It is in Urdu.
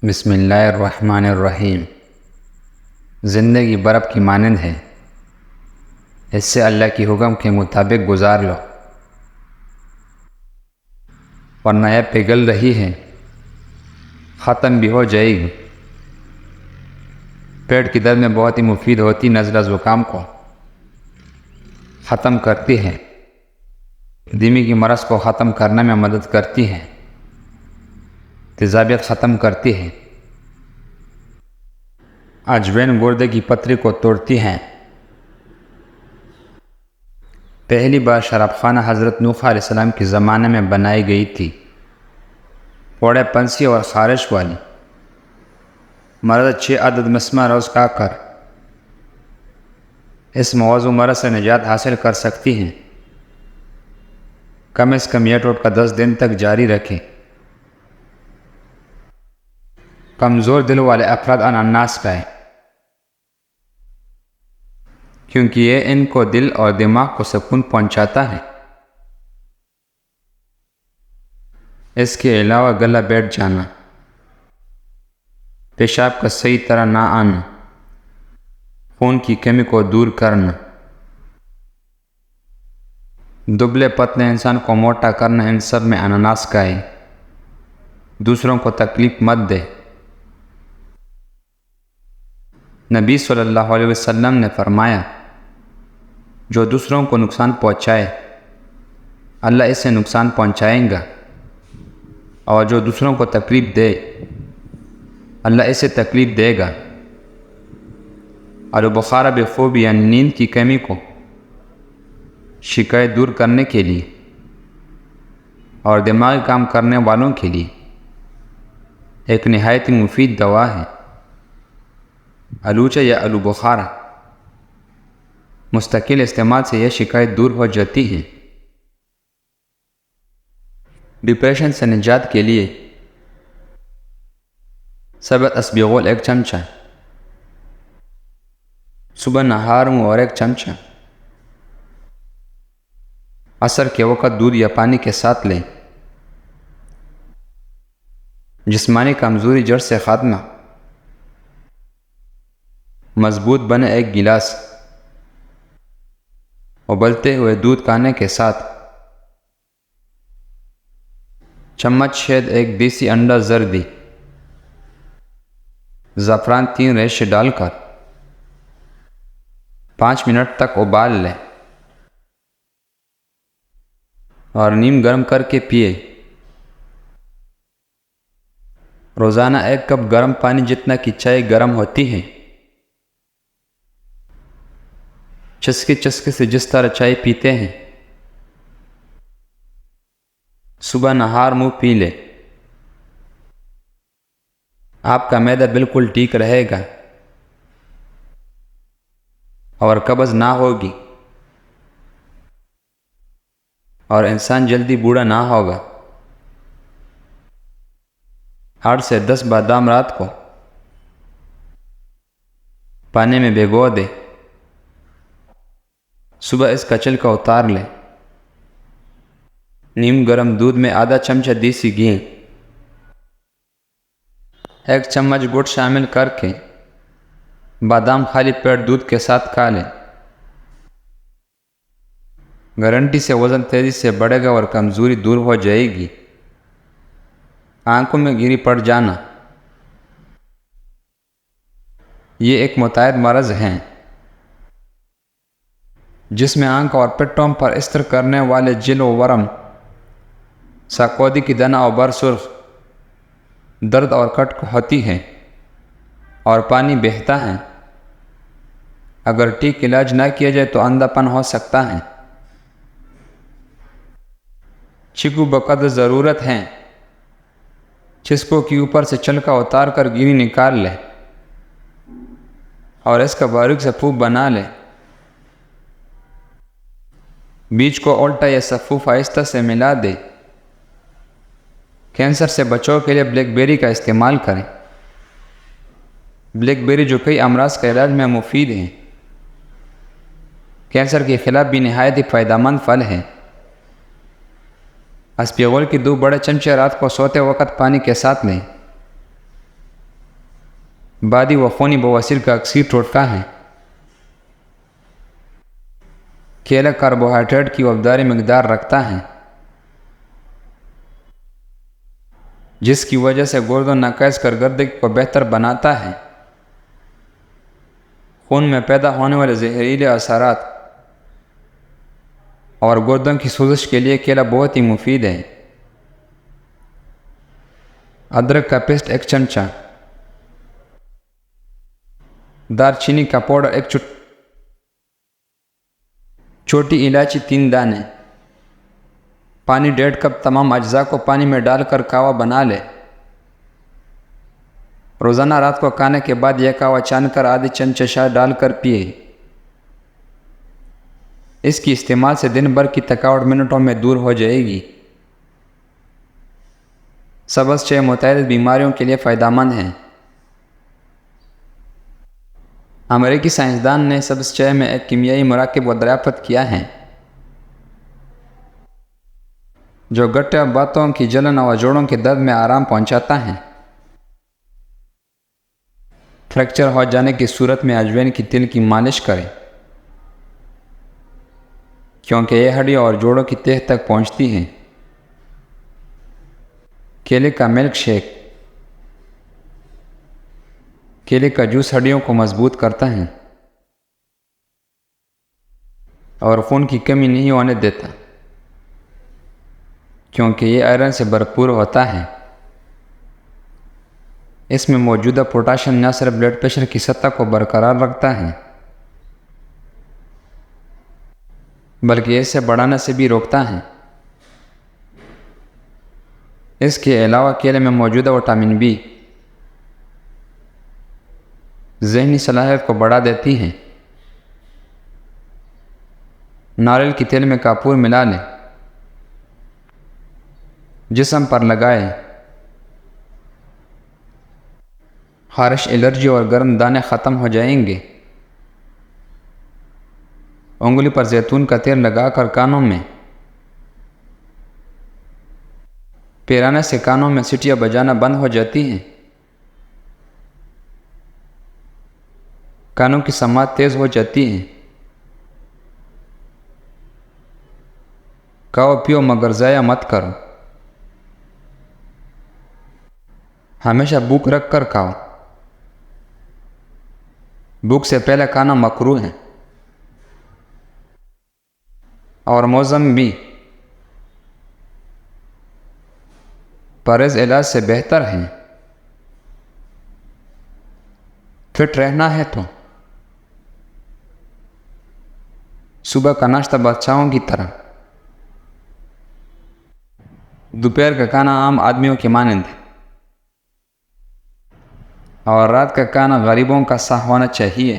بسم اللہ الرحمن الرحیم۔ زندگی برف کی مانند ہے، اس سے اللہ کی حکم کے مطابق گزار لو، ورنہ یہ پگھل رہی ہے، ختم بھی ہو جائے گی۔ پیٹ کی درد میں بہت ہی مفید ہوتی، نزلہ زکام کو ختم کرتی ہے، دمے کی مرض کو ختم کرنے میں مدد کرتی ہے، تیزابیت ختم کرتی ہے۔ اجوین گردے کی پتری کو توڑتی ہے۔ پہلی بار شراب خانہ حضرت نوح علیہ السلام کے زمانے میں بنائی گئی تھی۔ پھوڑے پنسی اور خارش والی مرض 6 عدد مسمہ روز کھا کر اس موضوع مرض سے نجات حاصل کر سکتی ہیں۔ کم از کم یہ ٹوٹکا 10 دن تک جاری رکھیں۔ کمزور دل والے افراد انناس کھائیں، کیونکہ یہ ان کو دل اور دماغ کو سکون پہنچاتا ہے۔ اس کے علاوہ گلا بیٹھ جانا، پیشاب کا صحیح طرح نہ آنا، خون کی کمی کو دور کرنا، دبلے پتلے انسان کو موٹا کرنا، ان سب میں انناس کھائیں۔ دوسروں کو تکلیف مت دے۔ نبی صلی اللہ علیہ وسلم نے فرمایا، جو دوسروں کو نقصان پہنچائے اللہ اسے نقصان پہنچائیں گا، اور جو دوسروں کو تکلیف دے اللہ اسے تکلیف دے گا۔ اور بخار بخوب یعنی نیند کی کمی کو شکایت دور کرنے کے لیے اور دماغی کام کرنے والوں کے لیے ایک نہایت مفید دوا ہے۔ آلوچہ یا آلو بخارا مستقل استعمال سے یہ شکایت دور ہو جاتی ہے۔ ڈپریشن سے نجات کے لیے ثبت اسبغول 1 چمچہ، صبح نہار منہ اور 1 چمچہ، عصر کے وقت دودھ یا پانی کے ساتھ لیں۔ جسمانی کمزوری جڑ سے خاتمہ، مضبوط بنے 1 گلاس ابلتے ہوئے دودھ کھانے کے ساتھ چمچ شہد، 1 دیسی انڈا زردی، زعفران 3 ریشے ڈال کر 5 منٹ تک ابال لیں اور نیم گرم کر کے پیے۔ روزانہ 1 کپ گرم پانی جتنا کہ چائے گرم ہوتی ہے۔ چسکے چسکے سے جس طرح چائے پیتے ہیں صبح نہار منہ پی لے، آپ کا معدہ بالکل ٹھیک رہے گا اور قبض نہ ہوگی، اور انسان جلدی بوڑھا نہ ہوگا۔ 8 سے 10 بادام رات کو پانی میں بھگو دے، صبح اس کا چھلکا اتار لے۔ نیم گرم دودھ میں آدھا چمچہ دیسی گھی، 1 چمچ گڑ شامل کر کے بادام خالی پیٹ دودھ کے ساتھ کھا لیں۔ گارنٹی سے وزن تیزی سے بڑھے گا اور کمزوری دور ہو جائے گی۔ آنکھوں میں گری پڑ جانا، یہ ایک متعدد مرض ہے جس میں آنکھ اور پٹوں پر استر کرنے والے جل و ورم، ساکودی کی دنا اور برسرخ، درد اور کٹ ہوتی ہے اور پانی بہتا ہے۔ اگر ٹھیک علاج نہ کیا جائے تو اندھا پن ہو سکتا ہے۔ چیکو بقدر ضرورت ہے، چسکوں کے اوپر سے چھلکا اتار کر گری نکال لے اور اس کا باریک سے پھوپ بنا لے۔ بیج کو الٹا یا صفوف آہستہ سے ملا دے۔ کینسر سے بچاؤ کے لیے بلیک بیری کا استعمال کریں۔ بلیک بیری جو کئی امراض کے علاج میں مفید ہیں، کینسر کے خلاف بھی نہایت ہی فائدہ مند پھل ہے۔ اسپغول کی 2 بڑے چمچے رات کو سوتے وقت پانی کے ساتھ لیں۔ بادی و خونی بواسیر کا اکثر ٹوٹکا ہے۔ کیلا کاربوہائیڈریٹ کی ابداری مقدار رکھتا ہے، جس کی وجہ سے گرد و نکائص کارکردگی کو بہتر بناتا ہے۔ خون میں پیدا ہونے والے زہریلے اثرات اور گردوں کی سوزش کے لیے کیلا بہت ہی مفید ہے۔ ادرک کا پیسٹ 1 چمچہ، دار چینی کا پاؤڈر 1 چھوٹی الائچی 3 دانے، پانی 1.5 کپ۔ تمام اجزاء کو پانی میں ڈال کر قہوہ بنا لے۔ روزانہ رات کو کھانے کے بعد یہ قہوہ چھان کر آدھی چمچہ شہد ڈال کر پیے۔ اس کی استعمال سے دن بھر کی تھکاوٹ منٹوں میں دور ہو جائے گی۔ سبز چائے متعدد بیماریوں کے لیے فائدہ مند ہے۔ امریکی سائنسدان نے سبز چائے میں ایک کیمیائی مرکب کو دریافت کیا ہے جو گٹے اور باتوں کی جلن اور جوڑوں کے درد میں آرام پہنچاتا ہے۔ فریکچر ہو جانے کی صورت میں اجوین کی تل کی مالش کریں، کیونکہ یہ ہڈیوں اور جوڑوں کی تہ تک پہنچتی ہے۔ کیلے کا ملک شیک، کیلے کا جوس ہڈیوں کو مضبوط کرتا ہے اور خون کی کمی نہیں ہونے دیتا، کیونکہ یہ آئرن سے بھرپور ہوتا ہے۔ اس میں موجودہ پوٹاشیم نہ صرف بلڈ پریشر کی سطح کو برقرار رکھتا ہے بلکہ اسے بڑھانے سے بھی روکتا ہے۔ اس کے علاوہ کیلے میں موجودہ وٹامن بی ذہنی صلاحیت کو بڑھا دیتی ہے۔ ناریل کے تیل میں کافور ملا لیں، جسم پر لگائیں۔ خارش، الرجی اور گرم دانے ختم ہو جائیں گے۔ انگلی پر زیتون کا تیل لگا کر کانوں میں پھیرانے سے کانوں میں سیٹیاں بجانا بند ہو جاتی ہیں۔ کانوں کی سماعت تیز ہو جاتی ہے۔ کھاؤ پیو مگر ضائع مت کرو، ہمیشہ بھوک رکھ کر کھاؤ۔ بھوک سے پہلے کھانا مکروہ ہے اور موسم بھی پرہیز علاج سے بہتر ہے۔ فٹ رہنا ہے تو صبح کا ناشتہ بادشاہوں کی طرح، دوپہر کا کھانا عام آدمیوں کے مانند ہے، اور رات کا کھانا غریبوں کا سا ہونا چاہیے۔